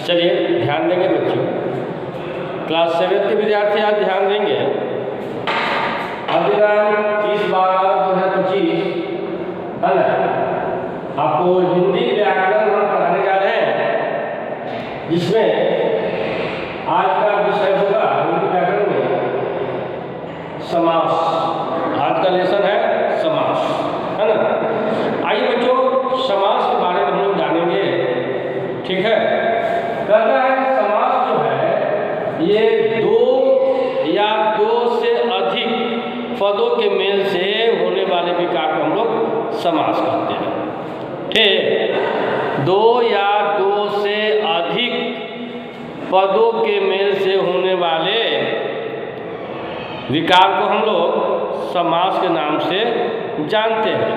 चलिए ध्यान देंगे बच्चों, क्लास 7 के विद्यार्थी आज ध्यान देंगे। अब दिनांक 30/12/2025 है ना, आपको हिंदी व्याकरण हम पढ़ाने जा रहे हैं, जिसमें आज का विषय होगा हिंदी व्याकरण में समास। आज का लेसन है समास, है ना। आइए बच्चों, समास के बारे में हम लोग जानेंगे, ठीक है। कहता है समास जो है ये दो या दो से अधिक पदों के मेल से होने वाले विकार को हम लोग समास कहते हैं, ठीक। दो या दो से अधिक पदों के मेल से होने वाले विकार को हम लोग समास के नाम से जानते हैं।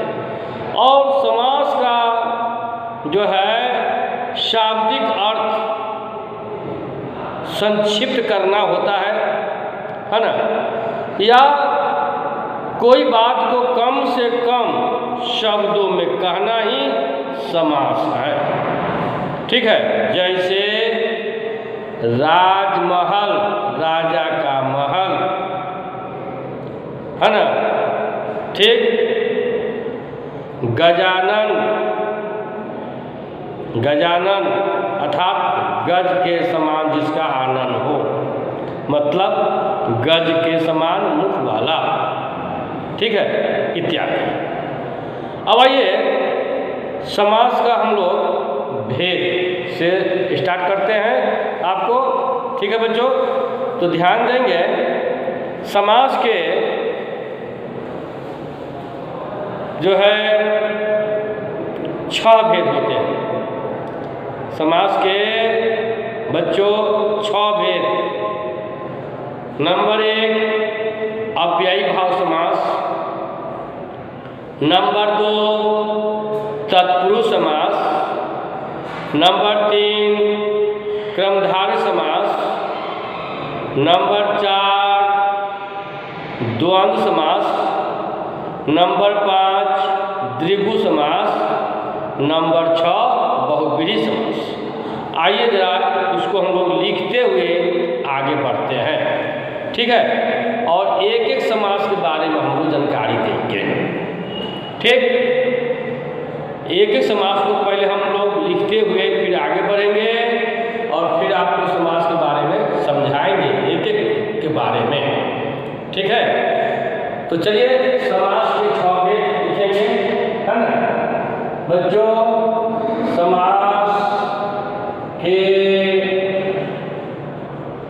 और समास का जो है शाब्दिक अर्थ संक्षिप्त करना होता है ना, या कोई बात को कम से कम शब्दों में कहना ही समास है, ठीक है। जैसे राजमहल, राजा का महल, है ना, ठीक। गजानन, गजानन अर्थात गज के समान जिसका आनन हो, मतलब गज के समान मुख वाला, ठीक है, इत्यादि। अब आइए समास का हम लोग भेद से स्टार्ट करते हैं आपको, ठीक है बच्चों। तो ध्यान देंगे, समास के जो है 6 भेद होते हैं। समास के बच्चों 6 भेद। नंबर 1 अव्ययी भाव समास, नंबर 2 तत्पुरुष समास, नंबर 3 क्रमधारय समास, नंबर 4 द्वंद्व समास, नंबर 5 द्विगु समास, नंबर 6 बहुव्रीहि समास। आइए जरा उसको हम लोग लिखते हुए आगे बढ़ते हैं, ठीक है। और एक एक समास के बारे में हम लोग जानकारी देंगे, ठीक। एक एक समास को पहले हम लोग लिखते हुए फिर आगे बढ़ेंगे और फिर आपको समास के बारे में समझाएंगे, एक एक के बारे में, ठीक है। तो चलिए समास के 6 भेद लिखेंगे, है ना बच्चों। समास के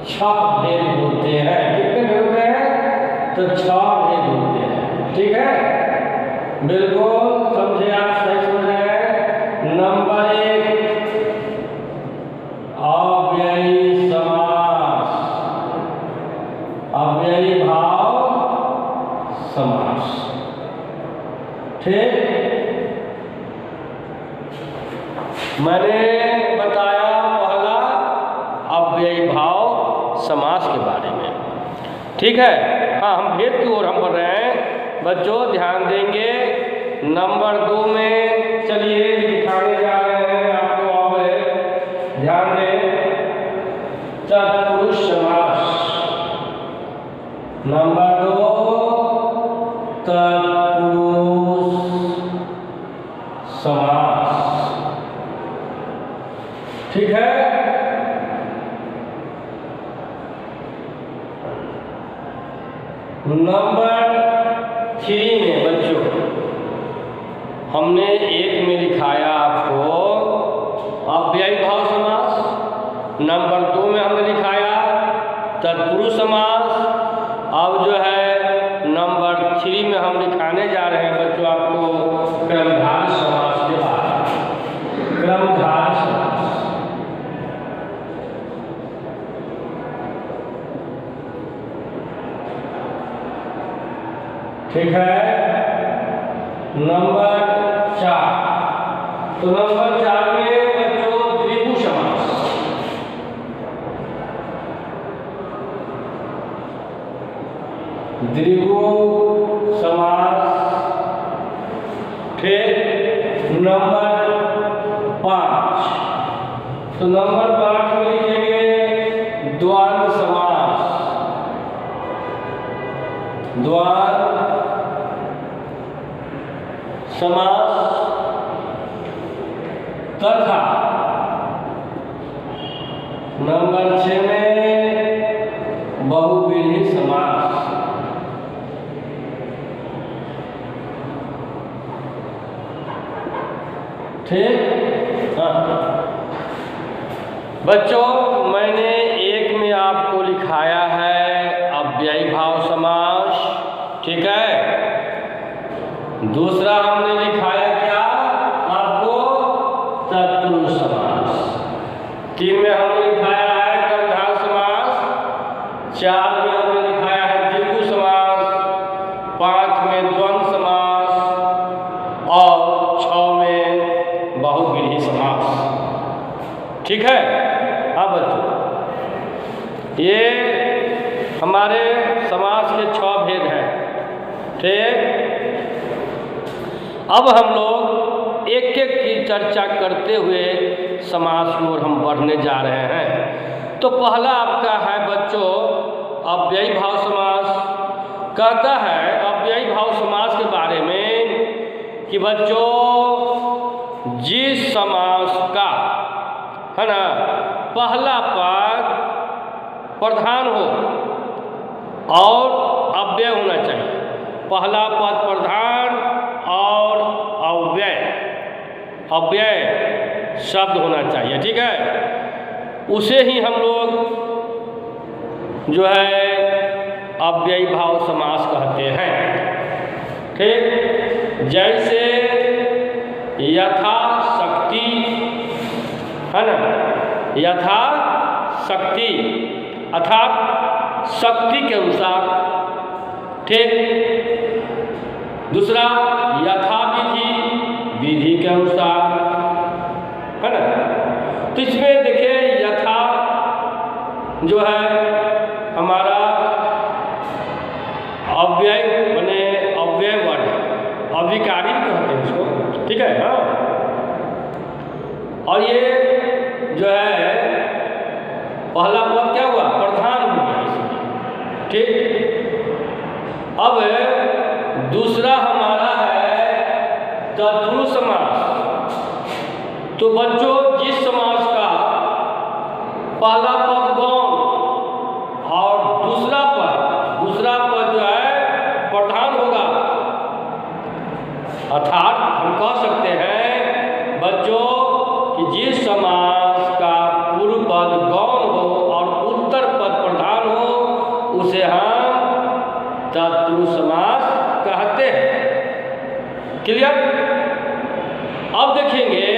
6 भेद होते हैं। कितने भेद होते हैं? तो 6 भेद होते हैं, ठीक है। बिल्कुल समझे आप, सही समझ रहे हैं। नंबर 1 अव्ययी समास, अव्ययी भाव समास, ठीक। मैंने बताया पहला अव्ययी भाव समास के बारे में, ठीक है। हाँ, हम भेद की ओर हम बढ़ रहे हैं बच्चों, ध्यान देंगे। नंबर 2 में चलिए दिखाने जा रहे हैं आपको, अब ध्यान दें। तत्पुरुष समास, नंबर 2 तत्पुरुष समास, ठीक है। नंबर 3 में बच्चों हमने 1 में लिखाया आपको अव्ययी भाव समास, नंबर 2 में हमने लिखाया तत्पुरुष समास। अब जो है नंबर 3 में हम लिखाने जा रहे हैं बच्चों आपको क्रमधारय समास के बारे में। क्रमधारय समास, ठीक है। नंबर 4, तो नंबर 4 में बच्चों द्विगु समास, द्विगु समास, ठीक। नंबर 5 तो नंबर 5 में लिखेंगे द्वंद्व समास। द्वंद्व समास तथा नंबर 6 में बहुव्रीहि समास। ठीक। हाँ बच्चों, मैंने एक में आपको लिखाया है अव्ययी भाव समास, ठीक है। दूसरा हमने लिखाया क्या आपको, तत्पुरुष समास। 3 में हमने लिखाया है कर्मधारय समास, 4 में हमने लिखाया है द्विगु समास, 5 में द्वंद्व समास और 6 में बहुव्रीहि समास। ठीक है। हाँ बच्चों, ये हमारे समास के 6 भेद हैं। ठीक। अब हम लोग एक एक की चर्चा करते हुए समास की ओर हम बढ़ने जा रहे हैं। तो पहला आपका है बच्चों अव्ययी भाव समास। कहता है अव्ययी भाव समास के बारे में कि बच्चों जिस समास का है ना पहला पद प्रधान हो और अव्यय होना चाहिए। पहला पद प्रधान और अव्यय शब्द होना चाहिए। ठीक है। उसे ही हम लोग जो है अव्ययी भाव समास कहते हैं। ठीक। जैसे यथाशक्ति है ना, यथाशक्ति अर्थात शक्ति के अनुसार। ठीक। दूसरा यथाविधि, विधि के अनुसार, है ना। तो इसमें देखिए यथा जो है हमारा अव्यय माने अव्यय वर्ड, अविकारी कहते हैं उसको। ठीक है। हाँ। और ये जो है पहला पद क्या हुआ, प्रधान हो गया इसमें। ठीक। अब दूसरा हमारा है तत्पुरुष समास। तो बच्चों जिस समास का पहला पद गौण और दूसरा पद जो है प्रधान होगा, अर्थात हम कह सकते हैं बच्चों कि जिस समास का पूर्व पद गौण हो और उत्तर पद प्रधान हो उसे हम तत्पुरुष समास कहते हैं। क्लियर। अब देखेंगे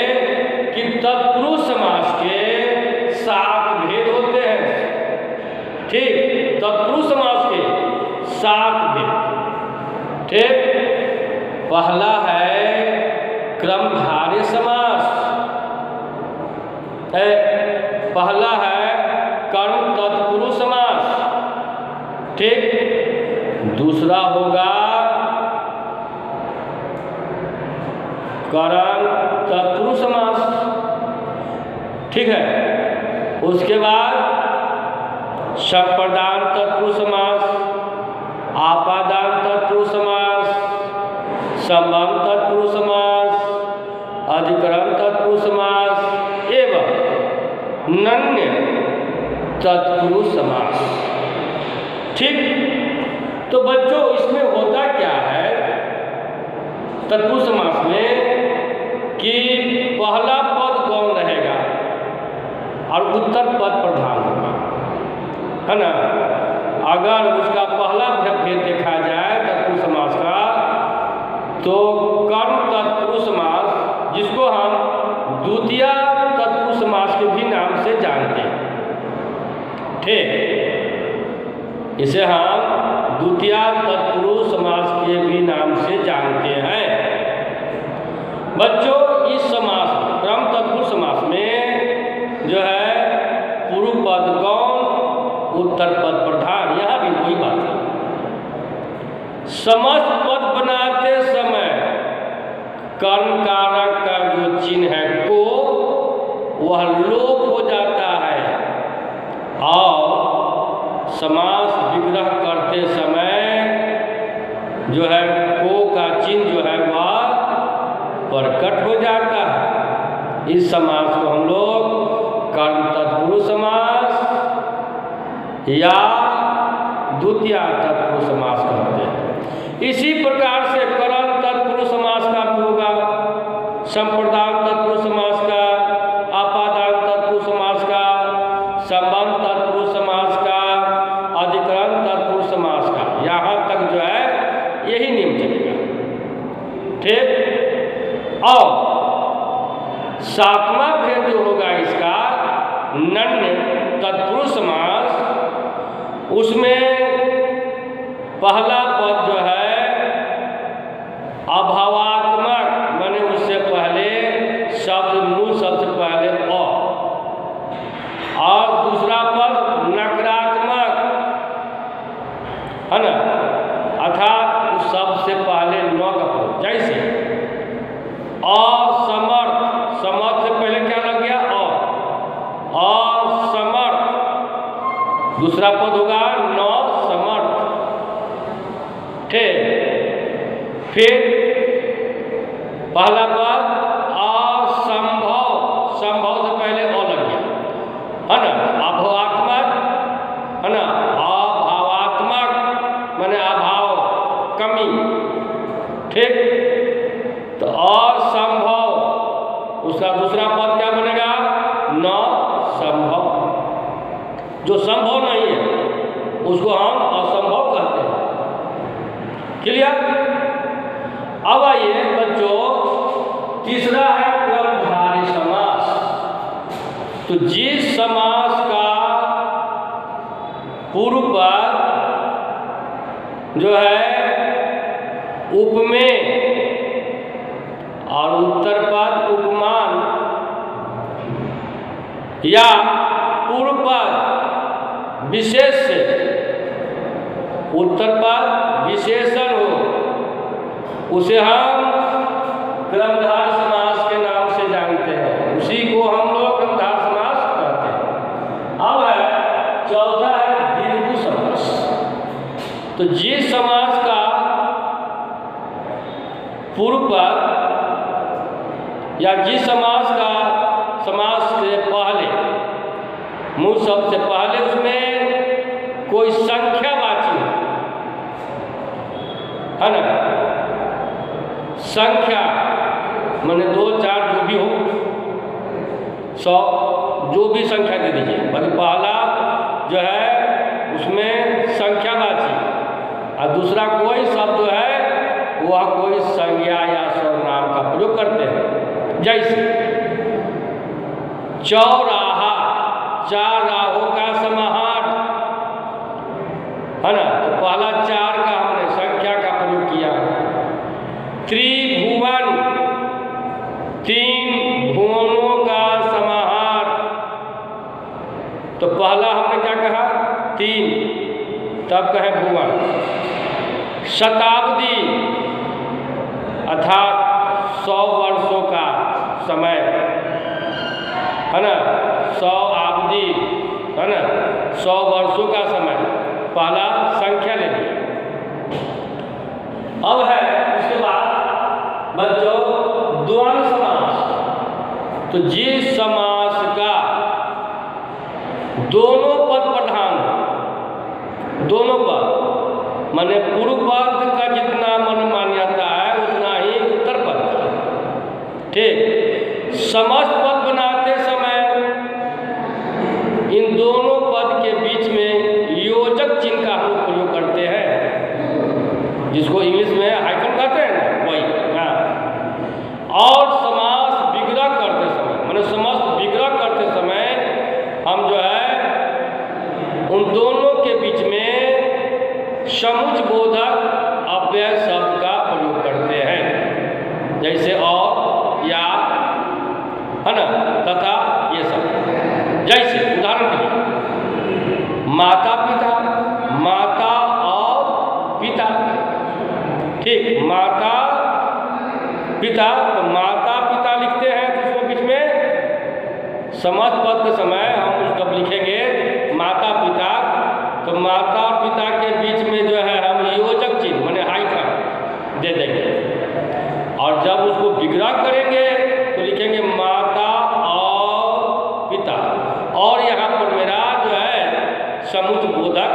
कि तत्पुरुष समास के 7 भेद होते हैं। ठीक। तत्पुरुष समास के 7 भेद। ठीक। पहला है क्रमधारय समास, पहला है कर्म तत्पुरुष समास। ठीक। दूसरा होगा कर्म तत्पुरुष समास। ठीक है। उसके बाद संप्रदान तत्पुरुष समास, आपादान तत्पुरुष समास, संबंध तत्पुरुष समास, अधिकरण तत्पुरुष समास एवं नन्य तत्पुरुष समास। ठीक। तो बच्चों इसमें होता क्या है तत्पुरुष समास में कि पहला पद गौण रहेगा और उत्तर पद प्रधान होगा, है ना। अगर उसका पहला भेद देखा जाए तत्पुरुष समास का तो कर्म तत्पुरुष समास, जिसको हम द्वितीय तत्पुरुष समास के भी नाम से जानते हैं। ठीक। इसे हम द्वितीय तत्पुरुष समास के भी नाम से जानते हैं। बच्चों इस समास क्रम तत्पुरुष समास में जो है पूर्व पद गौण उत्तर पद प्रधान, यहाँ भी वही बात है। समस्त पद बनाते समय कर्म कारक का जो चिन्ह है को वह लोप हो समास विग्रह करते समय जो है को का चिन्ह जो है वह प्रकट हो जाता है। इस समास को हम लोग कर्म तत्पुरुष समास या द्वितीया तत्पुरुष समास कहते हैं। इसी प्रकार से कर्म तत्पुरुष समास का भी होगा, संप्रदान तत्पुरुष समास का, आपादान तत्पुरुष समास का, संबंध तत्पुरुष समास का, अधिकरण तत्पुरुष समास का, यहाँ तक जो है यही नियम चलेगा। ठीक। और सातवां भेद जो होगा इसका नन्य तत्पुरुष समास, उसमें पहला पद जो है अभावात्मक, माने उससे पहले शब्द मूल शब्द से पहले और दूसरा पद नकारात्मक है ना, अर्थात उस शब्द से पहले न का पद। जैसे असमर्थ, समर्थ से पहले क्या लग गया असमर्थ, दूसरा पद होगा न समर्थ। ठीक। फिर पहला पद असंभव, संभव से पहले लग गया है ना, अभावात्मक है ना, अभावात्मक माने अभाव कमी। ठीक। तो असंभव, उसका दूसरा पद क्या बनेगा न संभव, जो संभव नहीं है उसको हम असंभव कहते हैं। क्लियर। अब आइए बच्चों, तीसरा है क्रमधारी समास। तो जिस समास का पूर्व पद जो है उपमेय और उत्तर पद उपमान, या पूर्व पद विशेष से उत्तर पद विशेषण हो, उसे हम क्रमधार समास के नाम से जानते हैं। उसी को हम लोग क्रमधार समास कहते हैं। अब है चौथा है द्विगु समास। तो जिस समास का पूर्व पद या जिस समास का समास से पहले मूल शब्द से पहले उसमें कोई संख्यावाची है ना, संख्या माने 2 4 जो भी हो, 100 जो भी संख्या दे दीजिए, बाकी पहला जो है उसमें संख्यावाची और दूसरा कोई शब्द है वह कोई संज्ञा या सर्वनाम का प्रयोग करते हैं। जैसे चौराहा, 4 राहों का समाहार है ना, तो पहला 4 का हमने संख्या का प्रयोग किया। त्रिभुवन, 3 भुवनों का समाहार, तो पहला हमने क्या कहा 3, तब कहे भुवन। शताब्दी अर्थात 100 वर्षों का समय है ना, 100 अवधि है ना, 100 वर्षों का समय, पहला संख्या ले लिया। अब है उसके बाद बच्चों द्वंद्व समास। तो जिस समास का दोनों पद प्रधान, दोनों पद माने पूर्व पद का जितना मन मान्यता है उतना ही उत्तर पद का। ठीक। समस्त पद बनाते समय इन दोनों पद के बीच में योजक चिन्ह का हम प्रयोग करते हैं, जिसको इंग्लिश में हाइफन कहते हैं ना, वही। और समास विग्रह करते समय माने समस्त विग्रह करते समय हम जो है उन दोनों के बीच में समुच बोधक अव्यय शब्द का प्रयोग करते हैं। जैसे और, या है ना, तथा ये सब। जैसे उदाहरण के लिए माता पिता, माता और पिता। ठीक। माता पिता, तो माता पिता लिखते हैं तो उसमें बीच में समस्त पद के समय हम जब लिखेंगे माता पिता, तो समुच्चयबोधक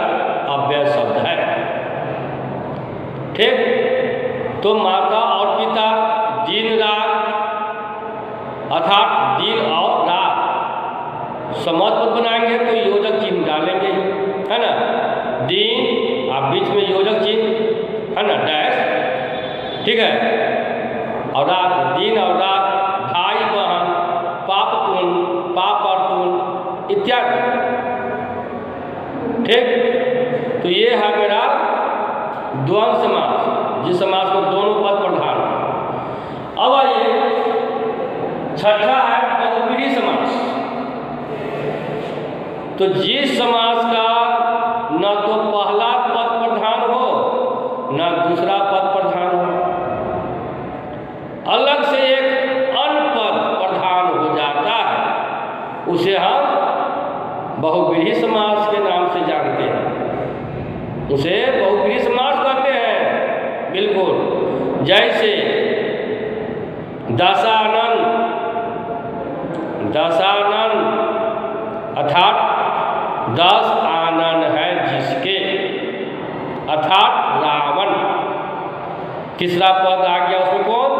अव्यय शब्द है। ठीक, तो माता और पिता, दिन रात अर्थात दिन और रात समास पद बनाएंगे तो योजक चिन्ह डालेंगे, है ना। दिन आप बीच में योजक चिन्ह, है ना, डैश, ठीक है। और रात, दिन और रात, भाई बहन, पाप पुण्य, पाप और पुण्य इत्यादि। ठीक, तो ये है मेरा द्वंद्व समास, जिस समास में दोनों पद प्रधान। अब आइए छठा है बहुव्रीहि समास। तो जिस समास का न तो पहला पद प्रधान हो न दूसरा पद प्रधान हो, अलग से एक अन्य पद प्रधान हो जाता है, उसे हम बहुव्रीहि समास के नाम से जानते हैं। उसे बहुव्रीहि समास कहते हैं। बिल्कुल, जैसे दशानन, दशानन अर्थात 10 आनन है जिसके, अर्थात रावण। तीसरा पद आ गया उसमें कौन?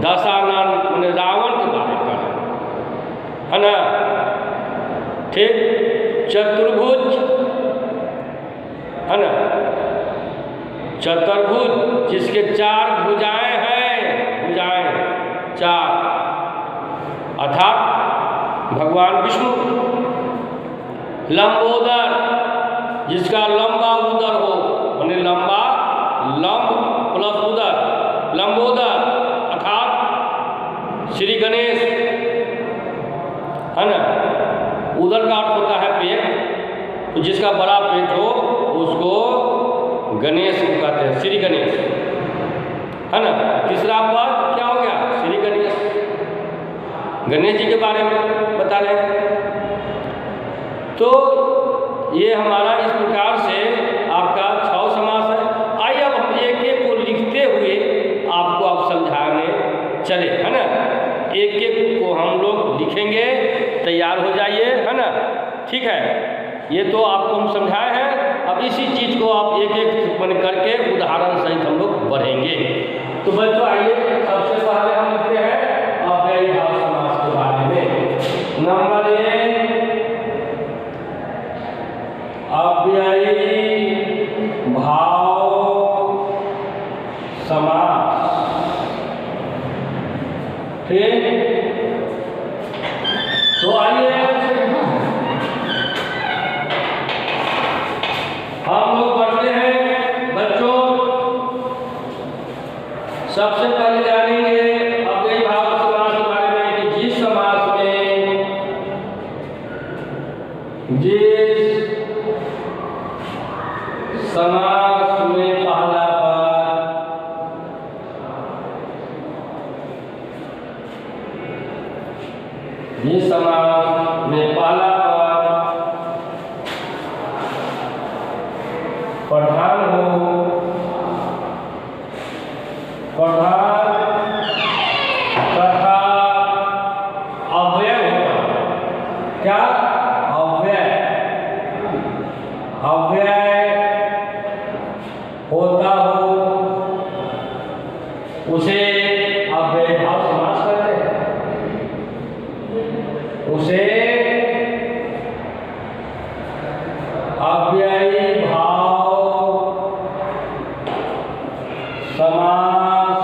दशानन, मैंने रावण के बारे में, है ना। ठीक, चतुर्भुज, है ना, चतुर्भुज जिसके 4 भुजाएं हैं, भुजाएं 4 अर्थात भगवान विष्णु। लंबोदर जिसका लंबा उदर हो, माने लंबा, लंब प्लस उदर, लंबोदर अर्थात श्री गणेश, है ना। उदर का अर्थ होता है पेट, तो जिसका बड़ा पेट हो उसको गणेश कहते हैं, श्री गणेश, है ना। तीसरा पद क्या हो गया? श्री गणेश, गणेश जी के बारे में बता रहे। तो ये हमारा इस प्रकार से आपका 6 समास है। आइए अब हम एक एक को लिखते हुए आपको अब समझाने चले, है ना। एक एक को हम लोग लिखेंगे, तैयार हो जाइए, है ना। ठीक है, ये तो आपको हम समझाए हैं। अब इसी चीज़ को आप एक एक बन करके उदाहरण सहित हम लोग बढ़ेंगे। तो बच्चों आइए, सबसे पहले हम लिखते हैं अव्ययी भाव समास के बारे में। नंबर 1 अव्ययी भाव समास। ठीक, तो आइए हम लोग पढ़ते हैं बच्चों। सबसे पहले जानेंगे अव्ययी भाव समास के बारे में कि जिस समास में, जिस समास में पहला पद जिस समास में पहला पद प्रधान हो, प्रधान तथा अव्यय होता। क्या? अव्यय, अव्यय होता हो उसे अव्ययी भाव समास कहते हैं। उसे अव्ययी भाव समास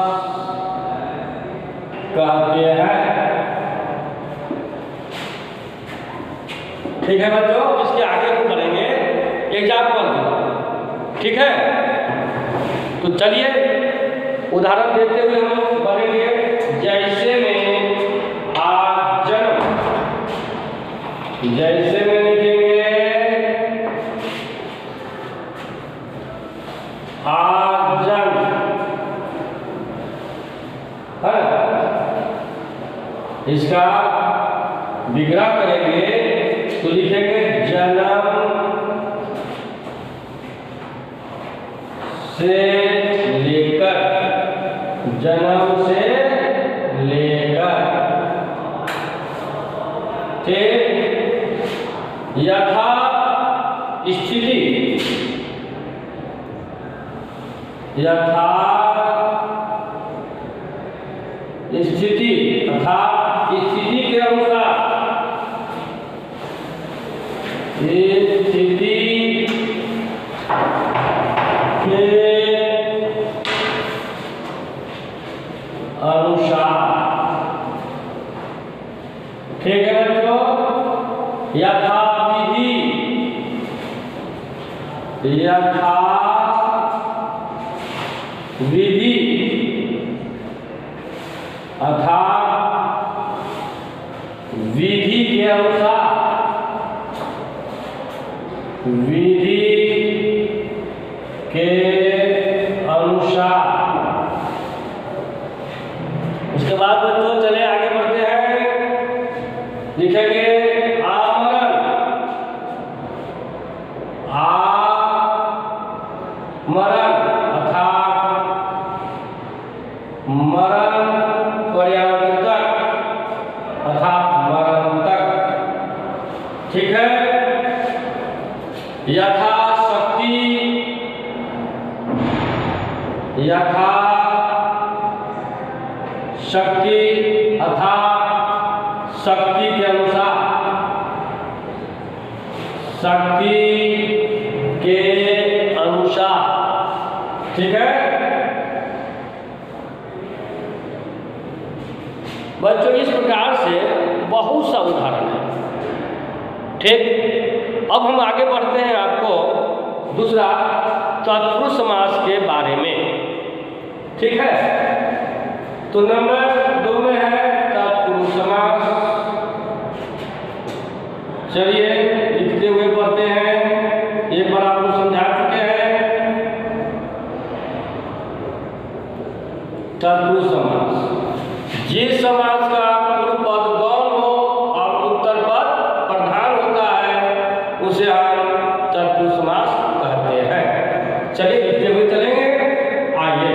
कहते हैं। ठीक है बच्चों, इसके आगे हम बढ़ेंगे एग्जाम्पल। ठीक है, तो चलिए उदाहरण देते हुए हम बढ़ेंगे। जैसे में आज जन्म, जैसे में लिखेंगे आज जन्म, है। इसका विग्रह करेंगे तो लिखेंगे जन्म से लेकर, जन्म से लेकर, ठीक, यथा स्थिति, यथा स्थिति अर्थात स्थिति के अनुसार, स्थिति के अनुसार, ठीक है बच्चों। यथा विधि, यथा विधि अर्थात विधि के अनुसार, विधि के अनुसार। उसके बाद बच्चों चले आगे बढ़ते हैं, लिखेंगे आमरण, आमरण अर्थात मरण पर्यावरण तक अर्थात मरण तक, ठीक है। यथा शक्ति, यथा शक्ति अर्थात शक्ति के अनुसार, शक्ति के अनुसार, ठीक है बच्चों। इस प्रकार से बहुत सा उदाहरण है, ठीक। अब हम आगे बढ़ते हैं आपको दूसरा तत्पुरुष समास के बारे में, ठीक है। तो नंबर 2 में है तत्पुरुष समास। चलिए लिखते हुए पढ़ते हैं, एक बार आपको समझा चुके हैं। तत्पुरुष समास, जिस समास का पूर्व पद गौण हो और उत्तर पद प्रधान होता है उसे हम तत्पुरुष समास कहते हैं। चलिए लिखते हुए चलेंगे, आइए।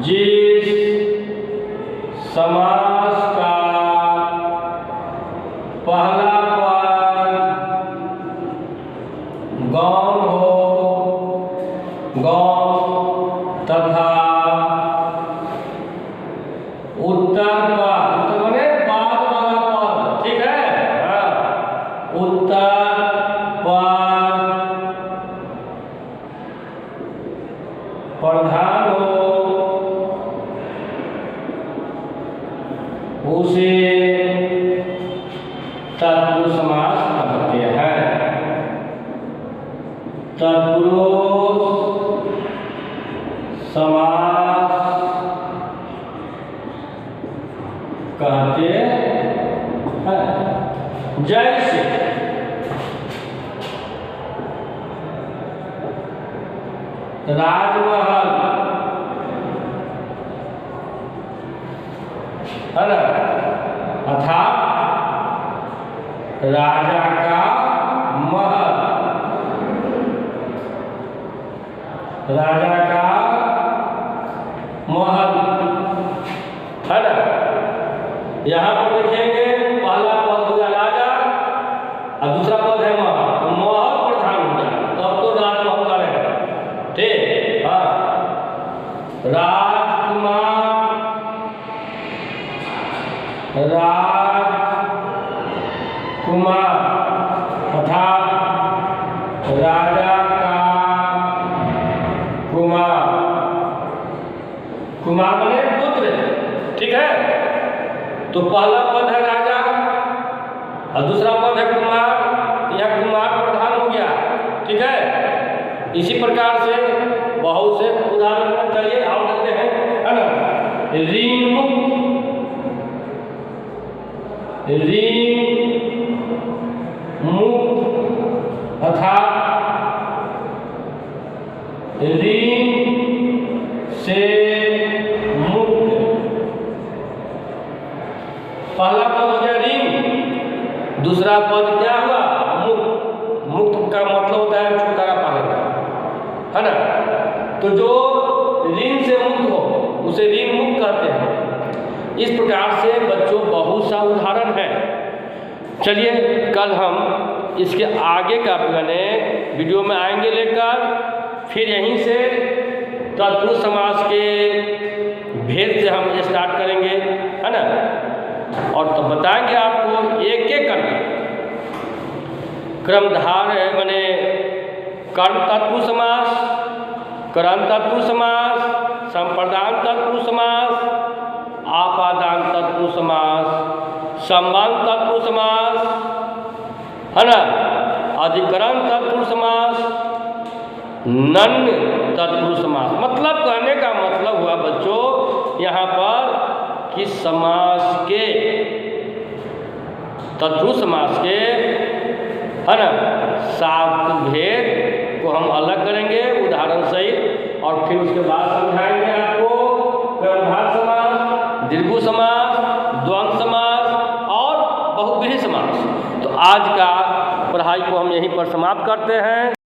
जिस समास का पहला पद गौण हो, गौण तथा उत्तर पद, उत्तर माने बाद वाला पद, ठीक है। हाँ, उत्तर पद प्रधान हो उसे तत्पुरुष समास कहते हैं। तत्पुरुष समास कहते हैं। जैसे राजमहल है ना, अर्थात राजा का महल, राजा का महल है ना। यहाँ पर देखेंगे पहला पद हो गया राजा और दूसरा पद है महल, तो महल प्रधान हो गया, तब तो राजमहल का रहेगा, ठीक। हाँ, राजकुमार, राजकुमार अर्थात राजा का कुमार, कुमार माने पुत्र, ठीक है। तो पहला पद है राजा और दूसरा पद है कुमार, यहाँ कुमार प्रधान हो गया, ठीक है। इसी प्रकार से बहुत से उदाहरण चलिए और देते हैं, है ना। ऋण मुक्त, ऋण मुक्त अर्थात ऋण से मुक्त। पहला पद हो गया ऋण, दूसरा पद क्या हुआ मुक्त। मुक्त का मतलब होता है छुटकारा पाने का, है ना। तो जो ऋण से मुक्त हो उसे ऋण मुक्त कहते हैं। इस प्रकार से बच्चों बहुत सा उदाहरण है। चलिए कल हम इसके आगे का मैंने वीडियो में आएंगे लेकर, फिर यहीं से तत्पुरुष समास के भेद से हम स्टार्ट करेंगे, है ना। और तो बताएंगे आपको एक एक करके क्रमधार माने कर्म तत्पुरुष समास, करण तत्पुरुष समास, संप्रदान तत्पुरुष समास, आपादान तत्पुरुष समास, संबंध तत्पुरुष समास, है ना, अधिकरण तत्पुरुष समास, नन्य तत्पुरुष समास। मतलब कहने का मतलब हुआ बच्चों यहाँ पर कि समास के तत्पुरुष समास के, है ना, 7 भेद को हम अलग करेंगे उदाहरण सहित, और फिर उसके बाद समझाएंगे आपको क्रमधार समास, दीर्घ समास, द्वंद्व समास और बहुव्रीहि समास। तो आज का पढ़ाई को हम यहीं पर समाप्त करते हैं।